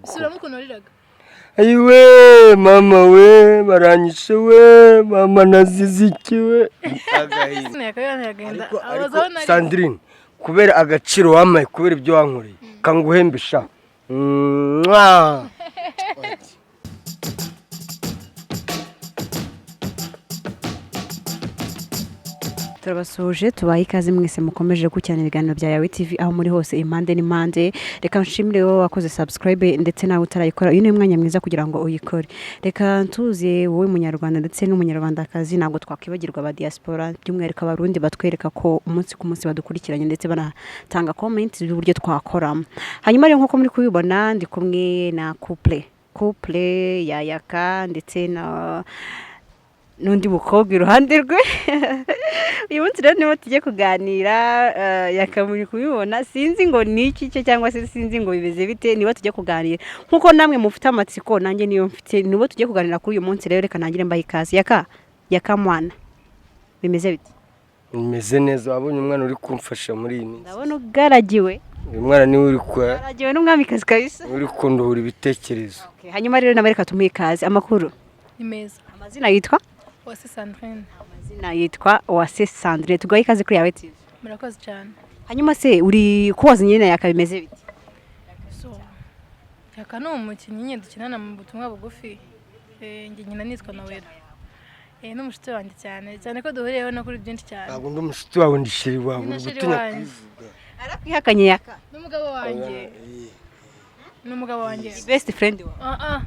Suramo ukuntu wariraga. Ayiwe mama we baranyishe we mama nazizikiwe Agahinda. Sandrine kubera agaciro wamaye kubera ibyo wankoreye kanguhembesha turabasuje tubaye ikaze mwese mukomeje gucyana ibiganiro bya Yawe TV aho muri hose impande n'impande. Reka nshimire wowe wakoze subscribe ndetse nawe utarayikora, uyu ni mwanya mwiza kugira ngo uyikore. Reka ntuze wowe munyarwanda ndetse n'umunyarwandakazi, ntabwo twakwibagirwa aba diaspora by'umwihariko abarundi batwereka ko umunsi ku munsi badukurikiranye ndetse banatanga comment y'uburyo twakoramo. Hanyuma rero nkuko muri kubibona ndi kumwe na couple ya Yaka ndetse na n'undi mukobwa iruhande rwe. Uyu munsi rero niho tujye kuganira, Yaka muri kubibona sinzi ngo ni iki cyo cyangwa se sinzi ngo bimeze bite, niba tujye kuganira nkuko namwe mufite amatsiko nanjye niyo mfite, nibo tujye kuganira kuri uyu munsi. Rero reka nangire mbaye ikaze. Yaka mwana bimeze bite? Bimeze neza, wabonye umwana uri kumfasha muri iyi minsi. Ndabona ugaragiwe. Uyu mwana niwe uri kwa Ugaragiwe n'umwamikazi kabisa, uri kunduhura ibitekerezo. Hanyuma rero namereka tumuhe ikaze. Amakuru ni meza. Amazina yitwa Uwase Sandrine. Amazina yitwa Uwase Sandrine. Tugaye ikaze kuri Yawe TV. Murakoze cyane. Hanyuma se uri kubaza nyine Yaka bimeze bite? Yaka ni umukinnyi nyine dukinana mu butumwa bugufi. Njye nyina nitwa Nawera. N'umushuti wanjye cyane ko duhuriyeho no kuri byinshi cyane. Ntabwo ndi umushuti wawe, ndi sheri wawe, uri gutinya kwivuga. Arakwihakanye Yaka? N'umugabo wanjye. N'umugabo wanjye. Best friend wawe?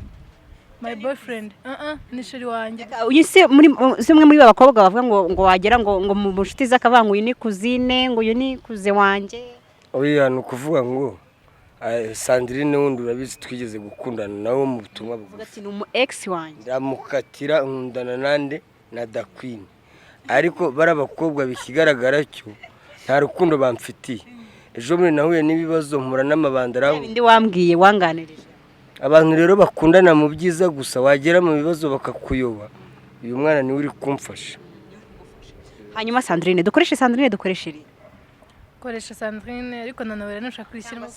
My boyfriend. Ni sheri wanjye. Uyu se mwe muri babakobwa bavuga ngo wagera ngo mu mushuti z'akavanga uyu ni kuzine, ngo uyu ni kuze wanje. Oya ni ukuvuga ngo Sandrine wundi urabizi twigeze gukundana nawe mu butumwa bugufi. Ati ni umu ex wanje. Ndamukatira nkundana nande na Da Queen. Ariko barabakobwa bikigaragara cyo nta rukundo bamfitiye. Ejo muri nahuye n'ibibazo mpura n'amabandara. Ndi wambwiye wanganirije. Abantu rero bakundana mu byiza gusa wagera mu bibazo bakakuyoba. Uyu mwana niwe uri kumfasha. Hanyuma Sandrine dukoreshe iri. Koresha Sandrine ariko nanawera nushaka kwishyiramo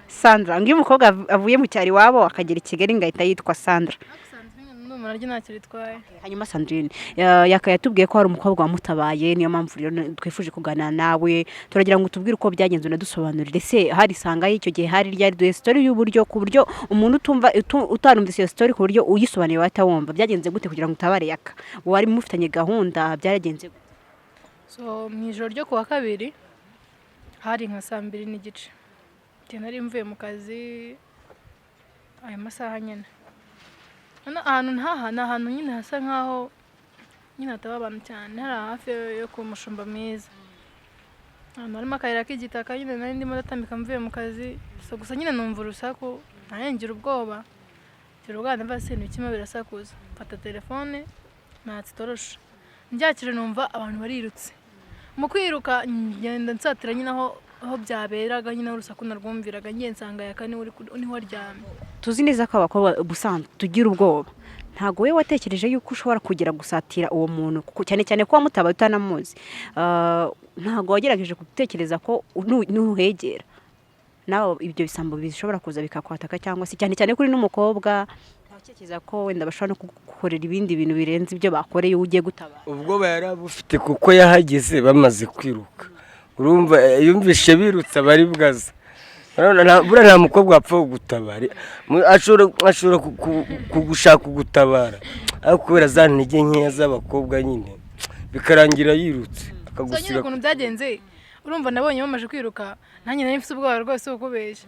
Sandra ngiye umukobwa avuye mu cyari wabo akagera i Kigali ngahita yitwa Sandra. Sandrine n'umwana ryo ntacyo ritwaye. Hanyuma Sandrine Yaka yatubwiye ko hari umukobwa wamutabaye, niyo mpamvu rero twifuje kuganira nawe, turagira ngo tubwire uko byagenze unadusobanurire se hari sanga y'icyo gihe hari ryari story y'uburyo ku buryo umuntu utarumvise iyo story ku buryo uyisobanuriye watawumva byagenze gute kugira ngo utabare Yaka wari mufitanye gahunda byaragenze gute? Mu ijoro ryo kuwa kabiri hari nka 2:30 nari mvuye mu kazi aya masaha nyine ahantu nyine hasa nkaho nyine hataba abantu cyane, hari hafi yo ku mushumba mwiza, harimo akayira k'igitaka nyine nari ndimo ndatambika mvuye mu kazi. Gusa nyine numva urusaku ngira ubwoba ndavuga se n'ikimo birasakuza, mfata telefone natse torosha njyakire numva abantu barirutse. Mu kwiruka ngenda nsatira nyine aho byaberaga nyine urusaku narwumviraga, ngiye nsanga Yaka niho aryamye. Tuzi neza ko abakobwa busanzwe tugira ubwoba, ntago we watekereje yuko ushobora kugira gusatira uwo muntu cyane cyane ko wamutaba utanamuzi, ntago wagerageje gutekereza ko nuhegera nawe ibyo bisambo bishobora kuza bikakwataka, cyangwa se cyane cyane kuri n'umukobwa ntatekereza ko wenda bashobora no kugukorera ibindi bintu birenze ibyo bakoreye ugiye gutabara? Ubwo yarabufite kuko yahageze bamaze kwiruka, urumva yumvishe birutse abari bwaza. Bura nta mukobwa wapfa gutabara, ashobora kugushaka kugutabara ariko kubera za ntege nkeya z'abakobwa nyine bikarangira yirutse akagusira. Ukuntu byagenze urumva nabonye bamaje kwiruka, nanjye nari mfite ubwoba rwose ukubeshya,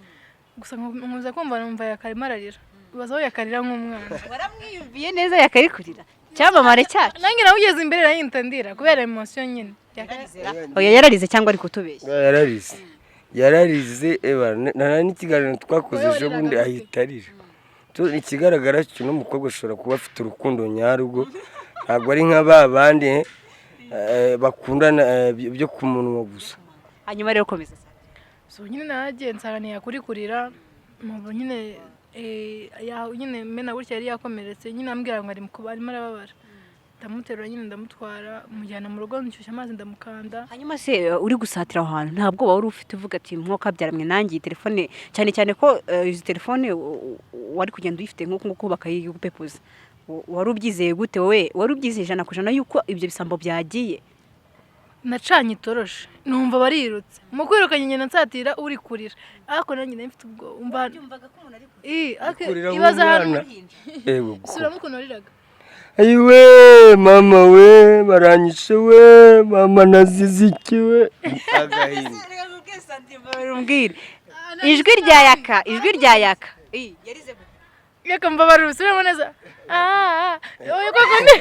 gusa nkuza kumva numva Yakarima ararira. Ubazaho Yakarira nk'umwana. Waramwiyumviye neza Yakari kurira cyamamare cyacu? Nanjye nawugeze imbere nayintandira kubera emotion nyine. Oya yararize cyangwa ari kutubeshya? Yararize nta n'ikiganiro twakoze ejo bundi ahita arira. Ikigaragara cyo n'umukobwa ashobora kuba afite urukundo nyarwo, ntabwo ari nka babandi bakundana byo ku munwa gusa. Hanyuma rero komeza nyine nagiye nsanga Yakuri kurira mu nyine mena gutya yari yakomeretse, nyine ambwira ngo arimo arababara. ndamuterura nyine ndamutwara mujyana mu rugo nshyushya amazi ndamukanda. hanyuma se uri gusatira aho hantu ntabwo wari ufite uvuga ati mwuka byaramwe nanjye iyi telefone cyane cyane ko izi telefone wari kugenda uyifite nk'uko bakayigupepuza wari ubyizeye gute wowe wari ubyizeye 100% yuko ibyo bisambo byagiye? Nacanye itoroshe numva barirutse mu kwirukanye nyine nsatira uri kurira ariko nanjye ndafite ubwo umva Byumvaga ko umuntu ari kurira ibaza hano yego sura mukono riraga ayiwe mama we baranyishe we mama nazizikiwe agahinda umbwire ijwi rya yaka yarize yaka mbabaruse neza oya koko ndi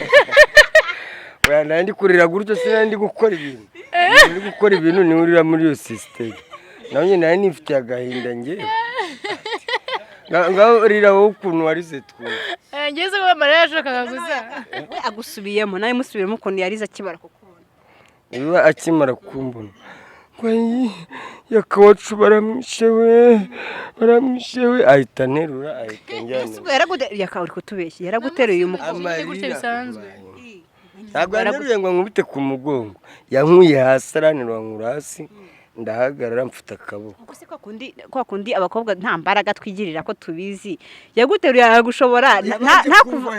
oya nandi kurira gutyo sinandi gukora ibintu ndi gukora ibintu ni urira muri yo system nawe nari nifite agahinda ngewe ngaho rira wowe ukuntu warize twumva ngeze ko Mariya yashakaga gusa we agusubiyemo nawe musubiremo ukuntu yarize akibara kukubona niba akimara kumbona kwayi yakawacu baramwishe we ahita nterura ahita njyana yakauri kutubeshya yaraguteruye umukobwa gutyo bisanzwe ntabwo yaneruye ngo nkubite ku mugongo yankuye hasi aranirwa nkura hasi ndahagarara mfite akaboko ubwo se kwa kundi abakobwa nta mbaraga twigirira ko tubizi yaguteruye aragushobora nta kuva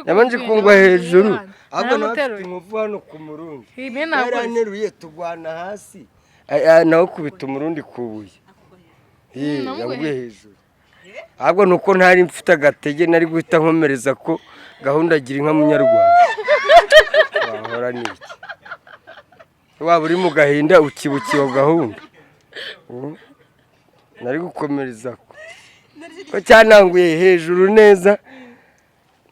yabanje kungwa hejuru ahubwo nafite inkovu hano ku murundi yaraneruye tugwana hasi nawe kubita umurundi kubuye yanguye hejuru ahubwo nuko ntari mfite agatege nari guhita nkomereza ko gahunda agira inka munyarwanda wahora n'iki waba uri mu gahinda ukibukiye gahunda nari gukomereza ko cyananguye hejuru neza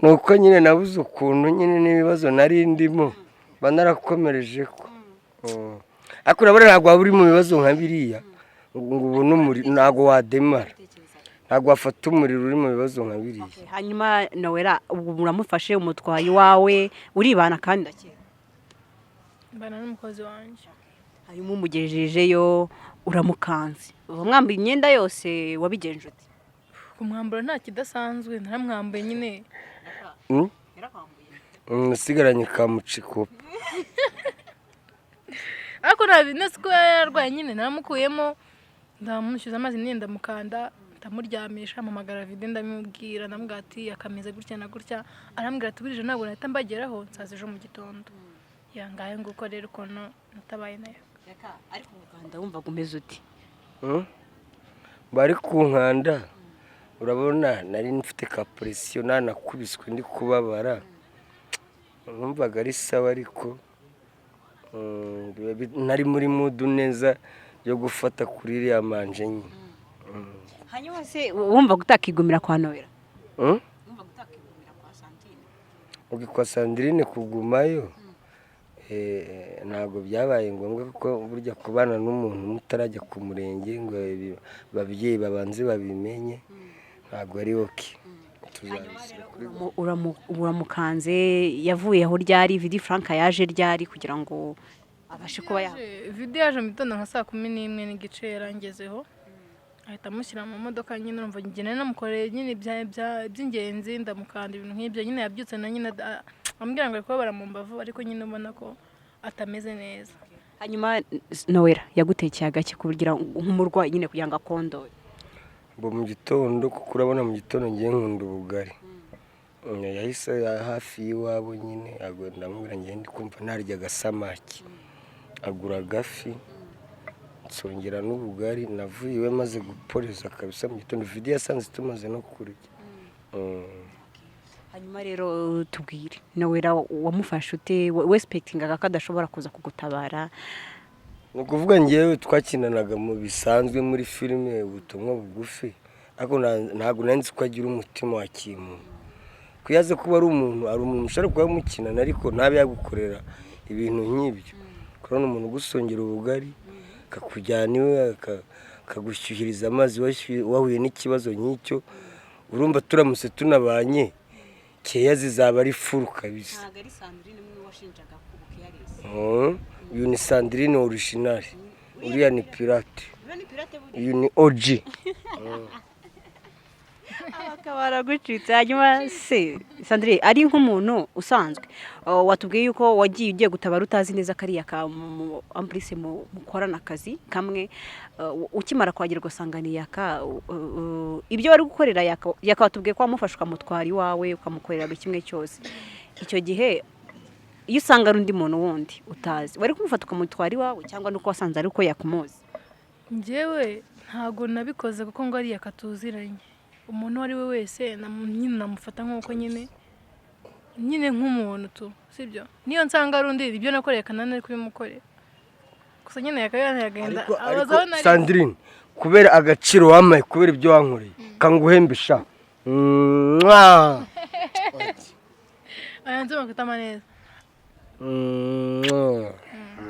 nuko nyine nabuze ukuntu nyine n'ibibazo nari ndimo banarakomereje ko ariko urabona ntabwo waba uri mu bibazo nka biriya ngo ubone umuriro ntabwo wademara ntabwo wafata umuriro uri mu bibazo nka biriya hanyuma Nowela ubu uramufashe umutwayi wawe uribana kandi ndakira mbana n'umukozi wanjye hanyuma umugejejeyo uramukanze mwambaye imyenda yose wabigenje ute kumwambura nta kidasanzwe naramwambaye nyine nasigaranye kamucikopa ariko nasi ko yarwaye nyine naramukuyemo ndamushyuza amazi nyine ndamukanda ndamuryamisha mpamagara video ndamubwira ndamubwira ati akameze gutya na gutya arambwira ati burije ntabwo nahita mbageraho nsaza ejo mu gitondo yangaye nguko rero ukuntu natabaye nayo ariko mukanda wumva gumeze uti bari kunkanda urabona nari mfite ka presiyo nanakubiswe ndi kubabara numvaga ari sawa ariko nari muri mood neza yo gufata kuri iriya manje nyine hanyuma se wumva gutakigumira kwa Nowela wumva gutakigumira kwa Sandrine kwa Sandrine kugumayo ntabwo byabaye ngombwa kuko burya kubana n'umuntu mutarajya ku murenge ngo babyeyi babanze babimenye ntabwo ari oke uramukanze yavuye aho ryari Vidi Frank yaje ryari kugira ngo abashe kuba Vidi yaje mu gitondo nka 11:00 n'igice yarangezeho ahita amushyira mu modoka nyine urumva ngene namukoreye nyine by'ingenzi ndamukanda ibintu nk'ibyo nyine yabyutse na nyine ambwira ngo ko baramumbavu ariko nyine ubona ko atameze neza hanyuma Nowela yagutekeye agake kugira nk'umurwayi nyine kugira ngo akondore bo mu gitondo kuko urabona mu gitondo ngiye nkunda ubugari yahise hafi y'iwabo nyine ndamubwira ngiye ndi kumva narya agasamaki agura agafi nsongera n'ubugari navuye iwe maze guporeza kabisa mu gitondo Vidi yasanze tumaze no kurya hanyuma rero tubwire Nowela wamufashe ute wespectingaga ko adashobora kuza kugutabara ni ukuvuga ngewe twakinanaga mu bisanzwe muri filime ubutumwa bugufi ariko ntabwo nanzi ko agira umutima wa kimuntu kuyaze kuba ari umuntu ushobora kuba mukinana ariko ntabe yagukorera ibintu nk'ibyo kurana umuntu gusongera ubugari akakujyana iwe akagushyuhiriza amazi wahuye n'ikibazo nk'icyo urumva turamutse tunabanye keya zizaba ari furu kabisa ntabwo ari Sandrine umwe washinjaga kubuka yarese uyu ni Sandrine original uriya ni pirate uyu ni OG akabara gucitse. Hanyuma se Sandrine ari nk'umuntu usanzwe watubwiye yuko wagiye ugiye gutabara utazi neza kariya ka amplise mukorana akazi kamwe ukimara kwagira gusangana yaka ibyo wari gukorera yaka watubwiye ko wamufasha ukamutwara iwawe ukamukorera buri kimwe cyose. Icyo gihe iyo usanga ari undi muntu wundi utazi wari kumufata ukamutwara iwawe cyangwa nuko wasanze ari uko yakumuzi? Njyewe ntago nabikoze kuko ngo ari yakatuziranye. Umuntu wari we wese nyine namufata nk'uko nyine nk'umuntu tu sibyo. Niyo nsanga ari undi ibyo nakoreye kanane ari kubimukorera. Gusa nyine yagenda ariko Sandrine kubera agaciro wamaye kubera ibyo wankoreye kanguhembesha aya nzuma kutama neza.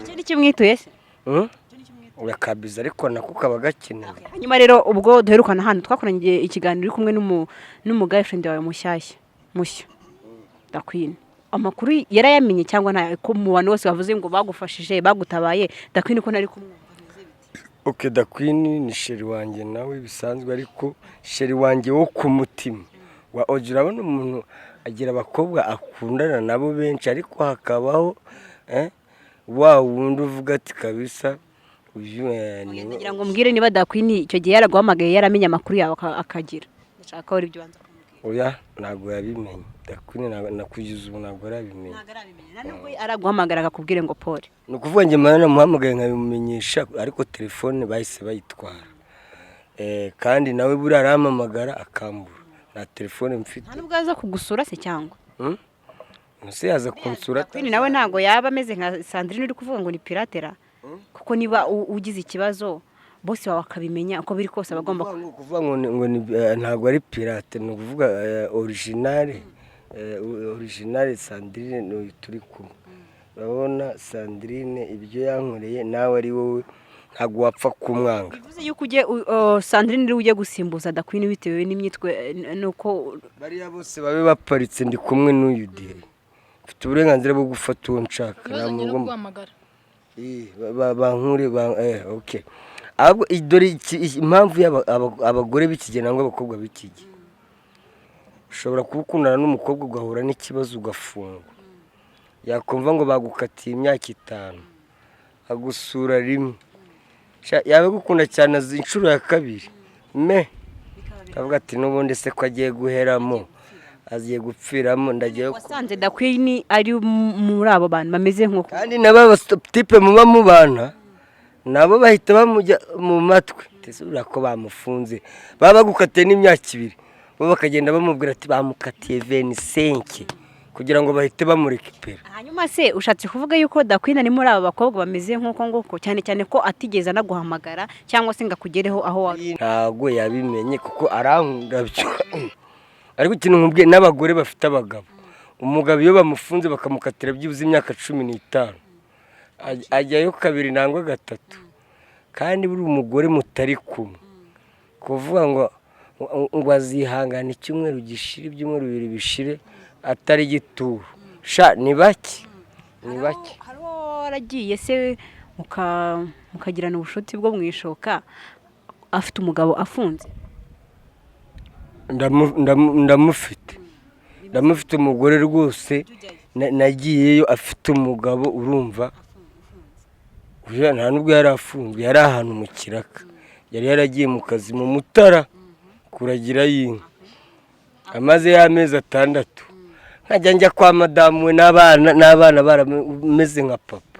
Ikindi kimwituye se urakabiza ariko nako kaba gakeneye. Hanyuma rero ubwo duherukana hano twakoranye ikiganiro uri kumwe n'umugirlfriend wawe mushya Dakwine. Amakuru yarayamenye cyangwa nta ko mu bantu bose bavuze ngo bagufashije bagutabaye Dakwine ko nari kumwumva? Okay, Dakwine ni sheri wanjye nawe bisanzwe ariko sheri wanjye wo ku mutima wa Oji. Urabona umuntu agira abakobwa akundana nabo benshi ariko hakabaho wa wundi uvuga ati kabisa uyu ngira ngo mbwire niba Dakwine icyo gihe yaraguhamagaye yaramenye amakuru yawe akagira. Ndashaka ko ari ibyo banza kumubwira. Oya ntago yabimenye. Dakwine nakugize ubu ntago arabimenye. Nubwo araguhamagara akakubwire ngo Paul. Nukuvuga nge mana namuhamagaye nkabimumenyesha ariko telefone bahise bayitwara. Kandi nawe buri arampamagara akambura. Na telefone mfite. Nubwo aza kugusura se cyangwa? Nose yaza kunsura. Dakwine nawe ntago yaba ameze nka Sandrine uri kuvuga ngo ni piratera. Kuko niba ugize ikibazo bose wawe akabimenya uko biri kose abagomba kuvuga ngo ntago ari pirate no kuvuga original Sandrine turi kumwe. Urabona Sandrine ibyo yankoreye nawe ari wowe ntago wapfa kumwanga. Bivuze yuko Sandrine uje gusimbuza Dakwine bitewe n'imyitwe nuko bariya bose babe baparitse ndi kumwe n'uyu dire. Mfite uburenganzira bwo gufata uwo nshaka namuhamagara. Bankure okay. Ahubwo idore impamvu abagore b'ikigena ngo abakobwa b'ikigi ushobora kubukundana n'umukobwa ugahura n'ikibazo ugafungwa. Yakumva ngo bagukatiye imyaka 5 agusura rimwe yawe gukunda cyane inshuro ya kabiri kavuga ati n'ubundi se ko agiye guheramo aziye gupfiramo ndagiye. Wasanze Dakwine ari muri abo bantu bameze nk'uko kandi naba type muba mubana nabo bahita bamujya mu matwi tesura ko bamufunze baba bagukatiye n'imyaka 2 bo bakagenda bamubwira ati bamukatiye 25 kugira ngo bahite bamurekipera. Hanyuma se ushatse kuvuga yuko Dakwine ni muri abo bakobwa bameze nk'uko cyane ko atigeze anaguhamagara cyangwa se ngakugereho aho wari? Ntago yabimenye kuko arankunda byo. Ariko ikintu nkubwiye n'abagore bafite abagabo umugabo iyo bamufunze bakamukatira byibuze imyaka 15 ajyayo 2 nangwa 3 kandi buri umugore mutari kumwe kuvuga ngo azihangana icyumweru gishira ibyumweru 2 bishire atari gituru ni bake. Haro waragiye se mukagirana ubushuti bwo mwishoka afite umugabo afunze? Ndamufite umugore rwose nagiyeyo afite umugabo urumva nta nubwo yari afunzwe yari ahantu mu kiraka yari yaragiye mu kazi mu Mutara kuragira y'inka amaze y'amezi 6 nkajya njya kwa madamu we n'abana barameze nka papa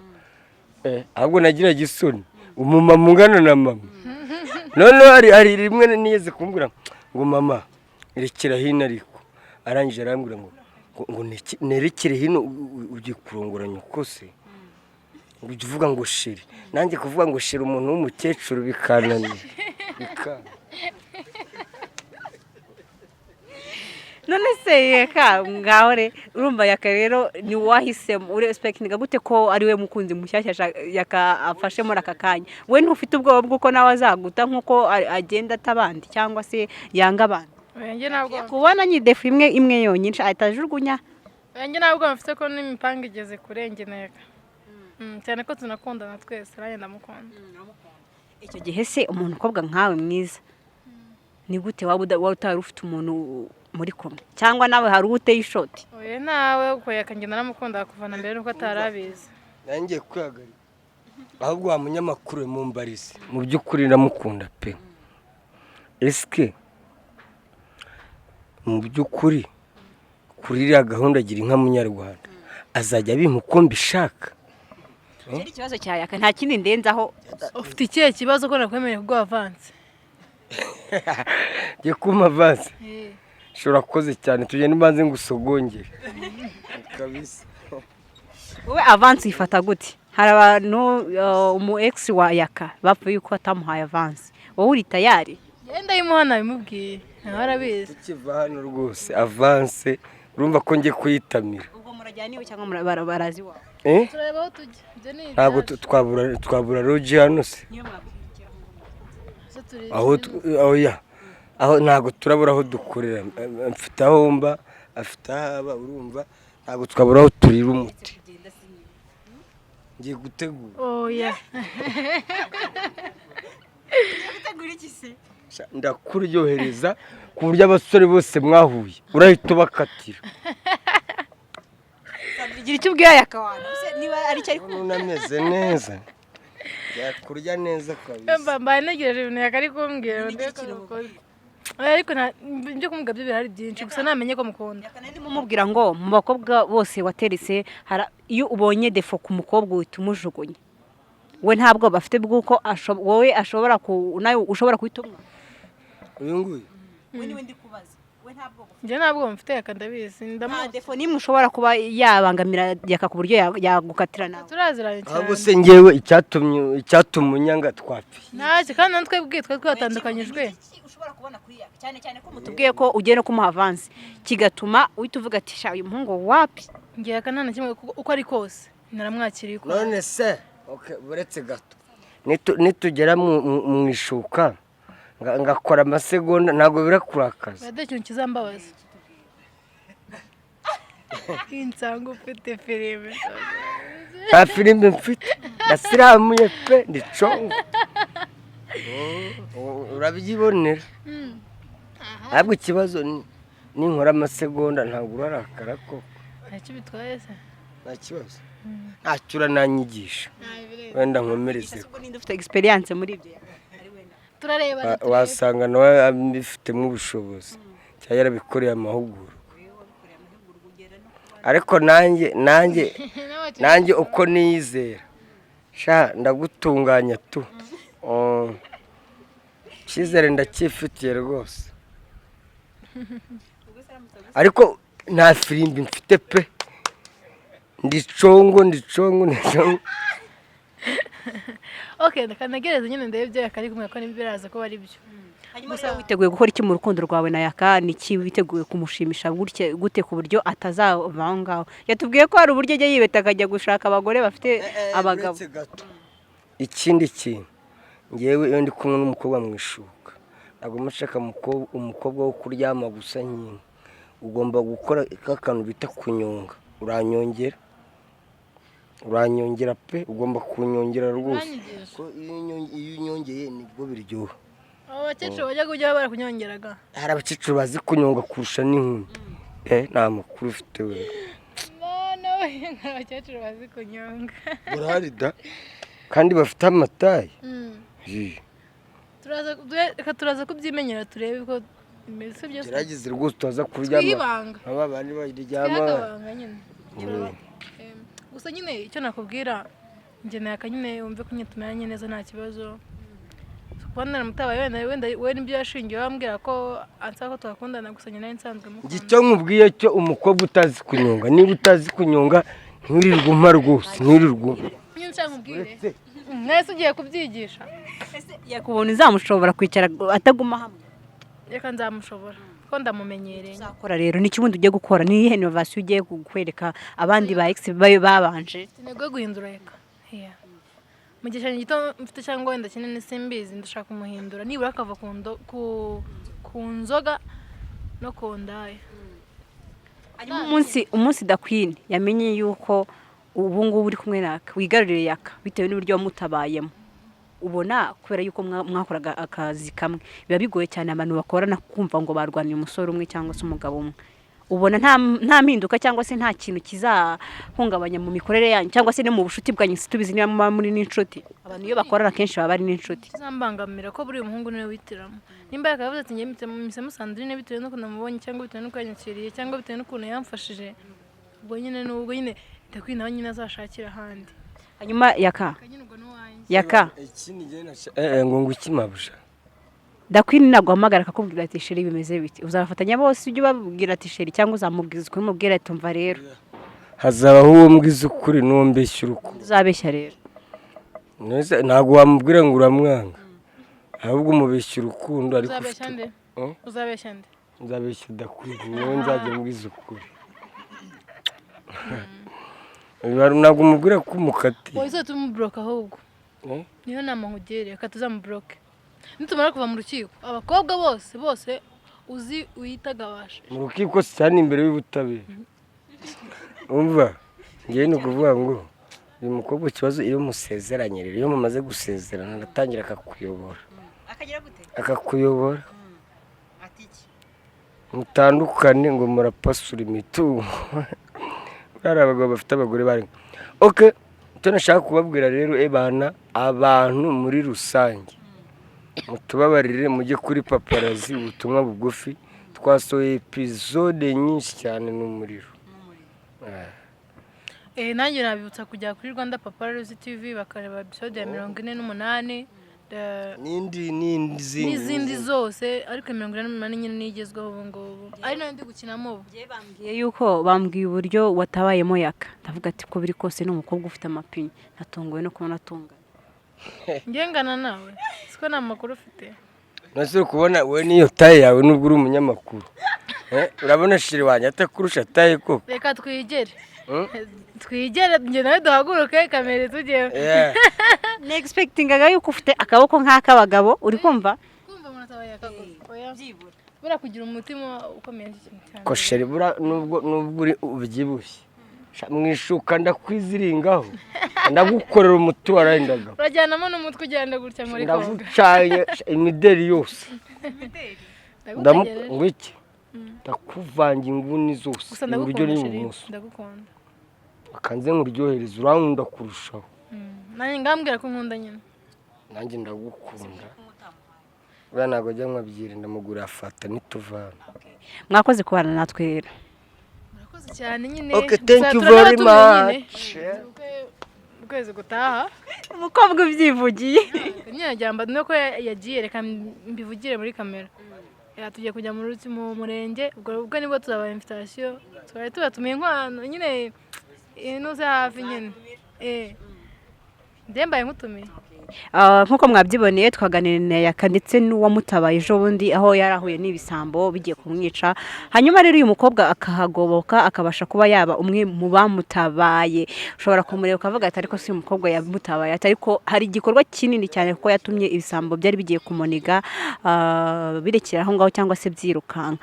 ahubwo nagira gisoni umumama ungana na mama none hari rimwe niyeze kumbwira ngo mama irekera hino ariko arangije arambwira ngo nerekere hino ugiye kurongoranya uko se uvuga ngo shiri nanjye kuvuga ngo shiri umuntu w'umukecuru bikananiye none se yeka ngaho urumva yaka rero ni wahisemo uri expecting gute ko ari we mukunzi mushyashya yaka afashe muri aka kanya we ntufite ubwoba bw'uko nawe azaguta nk'uko agenda atabandi cyangwa se yanga abandi? Yanjye nabwo kubona nyidefu imwe yonyine atajugunya. Yanjye nabwo mfite ko n'imipanga igeze kurengeneka cyane ko tunakundana twese aranye ndamukunda. Icyo gihe se umuntu ukobwa nkawe mwiza ni gute waba utari ufite umuntu muri kumwe cyangwa nawe hari uteye ishoti? oya nawe uko yakangenda naramukunda kuvana mbere nuko atarabizi. nanjye kwihagarika ahubwo wa munyamakuru mu mbarize mu by'ukuri ndamukunda pe. Eske mu by'ukuri kuri iriya gahunda agira inka munyarwanda azajya abimpa uko mbishaka? Ikindi kibazo cya Yaka nta kindi ndenzaho. Ufite ikihe kibazo ko nakwemereye kuguha avance? Ngiye kumpa avance shobora kukoze cyane tugende mbanze ngusogongere kabisa. Wowe avance ifata gute? Hari abantu umu ex wa Yaka bapfuye yuko atamuhaye avance, wowe uri tayari? Yenda yimuhana bimubwiye nawe arabizi. Tukiva hano rwose avance urumva ko ngiye kuyitamira. Ubwo murajyana niwe cyangwa barazi wawe? Tureba aho tujya. Ntabwo twabura roji hano se. Aho ntabwo turabura aho dukorera. Mfite aho mba afite ahaba urumva ntabwo twabura aho turira umuti. Ngiye gutegura. Oya. Gutegura iki se? Ndakuryohereza ku buryo abasore bose mwahuye urahita ubakatira. Gira icyo ubwira Yaka wana niba ari cyo ariko unameze neza. Yakurya neza kabisa. Mba negereje ibintu Yakari kumbwira ariko ibyo kumubwira byo birahari byinshi gusa namenye ko mukunda. Yaka nari mumubwira ngo mu bakobwa bose waterese iyo ubonye defo ku mukobwa uhita umujugunye. We ntabwo bafite bwuko wowe ashobora nawe ushobora kuyitumwa. Uyu nguyu we niwe ndi kubaza. We ntabwo njye ntabwo mfite Yaka ndabizi nta defo nimwe ushobora kuba yabangamira Yaka ku buryo yagukatira nawe. Turaziranye cyane. ahubwo se ngewe icyatuma unyanga twapfi. Ntacyo kandi natwe twebwe twatandukanyijwe. Ushobora kubona kuri Yaka cyane cyane ko mutubwiye ko ugiye no kumuha avance kigatuma uhita uvuga ati sha uyu muhungu wapi. Ngiye Yaka nta na kimwe uko ari kose naramwakiriye ko. None se buretse gato nitugera mu ishuka ngakora amasegonda ntabwo birakurakaza. Bade ikintu kizambabaza. Insanga ufite filime. Nta filime mfite ndasiramuye pe ndiconga. Urabyibonera. Ahubwo ikibazo ninkora amasegonda ntabwo urarakara ko. Ntacyo bitwaye se. Nta kibazo. Ntacyo urananyigisha. Wenda nkomereze. Ubwo ninde ufite experience muri ibyo? Turareba. Wasanga nawe abifitemo ubushobozi cyangwa yarabikoreye amahugurwa. Ariko nanjye uko niyizera sha ndagutunganya tu. Cyizere ndacyifitiye rwose. Ariko nta firimbi mfite pe. Ndicongo. Okay, ndakanagereza nyine ndebye Yakari kumwe ko nibiraza ko bari byo. Gusa witeguye gukora iki mu rukundo rwawe na Yaka? Niki witeguye kumushimisha gute ku buryo atazabanga? Yatubwiye ko hari uburyo ajya yibeta akajya gushaka abagore bafite abagabo. Ikindi kintu ngewe iyo ndi kumwe n'umukobwa mu ishuka ntabwo mushaka umukobwa wo kuryama gusa nyine. Ugomba gukora akantu bita kunyonga. Uranyongera pe ugomba kunyongera rwose. Iyo unyongeye nibwo biryoha. Abakecuru bajya kujya barakunyongeraga. Hari abakecuru bazi kunyonga kurusha n'inkumi. Nta makuru ufite we. Abakecuru bazi kunyonga. Burahari da kandi bafite amatayi. Turaza kubyimenyera turebe ko imeze byose. Gerageza rwose tuza kuryama. Twibanga. Aba bandi baryama. Gusa nyine icyo nakubwira njye na Yaka nyine wumve ko nyitumanye neza nta kibazo. Kubona mutabaye wenda we nibyo yashingiye bambwira ko ansaba ko twakundana gusa nyine nsanzwe mukunda. Gicyo nkubwiye cyo umukobwa utazi kunyonga niba utazi kunyonga ntiwirirwe umpa rwose ntiwirirwe. Nyine nshaka nkubwire. Nese ugiye kubyigisha. Ese yakubona uzamushobora kwicara ataguma hamwe? Reka nzamushobora ko ndamumenyereye. Uzakora rero ni kibundi ugiye gukora ni ihe innovation ugiye kwereka abandi ba ex babanje? Nego guhindura Yaka. Mu gihe gito mfite cyangwa wenda kinini simbizi ndashaka kumuhindura nibura akava ku nzoga no ku ndaye. Hanyuma umunsi da Queen yamenye yuko ubu ngubu uri kumwe na Yaka wigarurire Yaka bitewe n'uburyo wamutabayemo ubona kubera yuko mwakoraga akazi kamwe biba bigoye cyane abantu bakorana kumva ngo barwaniye umusore umwe cyangwa se umugabo umwe ubona nta mpinduka cyangwa se nta kintu kizahungabanya mu mikorere yanyu cyangwa se no mu bushuti bwanyu tubizi niba muri n'inshuti abantu iyo bakorana kenshi baba ari n'inshuti zambangamira ko buri umuhungu niwe witiramo nimba yakavuze ati ngiye mise Sandrine bitewe n'uko namubonye cyangwa bitewe n'uko yanyakiriye cyangwa bitewe n'ukuntu yamfashije ubwo nyine ndakwina aho nyine azashakira ahandi hanyuma yaka ngo ngukimabusha Dakwini naguhamagara akakubwira ati sheri bimeze biti uzabafatanya bose ujye ubabwira ati sheri cyangwa uzamubwiza ukuri mubwira ati umva rero hazabaho uwo mbwiza ukuri n'uwo mbeshyura ukuri uzabeshya rero ntabwo wamubwira ngo uramwanga ahubwo umubeshyura urukundo ariko uzabeshya nde nzabeshya Dakwini niwe nzajya mbwiza ukuri ntabwo umubwira ko umukati wowe tumuburoka ahubwo niyo nama nkugere reka tuzamubroke nitumara kuva mu rukiko abakobwa bose uzi uyitagabasha mu rukiko cyane imbere y'ubutabera umva ngiye no kuvuga ngo uyu mukobwa ikibazo iyo musezeranye rero iyo mumaze gusezerana agatangira akakuyobora akakuyobora mutandukane ngo murapasura imitungo bari abagabo bafite abagore bari okay icyo nashaka kubabwira rero bana abantu muri rusange mutubabarire mujye kuri paparazi ubutumwa bugufi twasohoye episode nyinshi cyane n'umuriro nanjye nabibutsa kujya kuri Rwanda Paparazzi TV bakareba episode ya 48 n'izindi zose ariko 48 nyine nigezweho ubu ngubu ari nayo ndi gukinamo ubu bambwiye uburyo watabayemo yaka ndavuga ati ko biri kose n'umukobwa ufite amapinyi natunguwe no kubona atungana ngengana nawe siko nta makuru ufite nase kubona we niyo taye yawe nubwo uri umunyamakuru urabona shiri wanjye atakurusha taye koko reka twigere njye nawe duhaguruke kamere tugeho nexpectingaga yuko ufite akaboko nk'ak'abagabo uri kumva umuntu atabaye akaguru bura kugira umutima ukomeye cyane ko shiri bura nubwo uri ubyibushye mwishuka ndakwiziringaho ndagukorera umuti warendaga urajyanamo n'umutwe ugenda gutya muri kongo ndagucaye imideri yose ngwiki ndakuvanga inguni zose uburyo n'ibumoso ndagukunda akanze nkuryohereza urankunda kurushaho nanjye ngambwira ko nkunda nyine nanjye ndagukunda buriya ntabwo ajya mwabyira ndamugura afata nituvana mwakoze kubana natwe rero murakoze cyane nyine okay thank you very much ukwezi gutaha umukobwa ubyivugiye nyine jyamba nuko yagiye reka mbivugire muri kamera tugiye kujya mu murenge ubwo nibwo tuzaba invitation twari tubatumiye inkwano nyine inuze hafi nyine ndembaye nkutumiye nkuko mwabyiboneye twaganiriye na yaka ndetse n'uwamutabaye ejo bundi aho yarahuye n'ibisambo bigiye kumwica hanyuma rero uyu mukobwa akahagoboka akabasha kuba yaba umwe mu bamutabaye ushobora kumureba ukavuga ati ariko si umukobwa yamutabaye ariko hari igikorwa kinini cyane kuko yatumye ibisambo byari bigiye kumuniga birekera aho ngaho cyangwa se byirukanka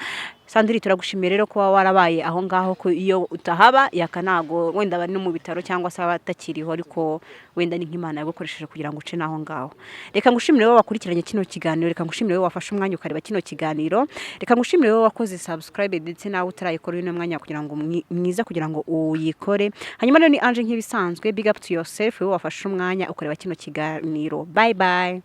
Sandrine turagushimiye rero kuba warabaye aho ngaho ko iyo utahaba yakanago wenda bari no mu bitaro cyangwa se abatakiriho ariko wenda ni nk'Imana yagukoresheje kugira ngo uce naho ngaho reka ngushimire wowe wakurikiranye kino kiganiro reka ngushimire wowe wafashe umwanya ukareba kino kiganiro reka ngushimire wowe wakoze subscribe ndetse nawe utarayikora uyu mwanya kugira ngo mwiza kugira ngo uyikore hanyuma rero ni Ange nk'ibisanzwe big up to yourself wowe wafashe umwanya ukareba kino kiganiro bye bye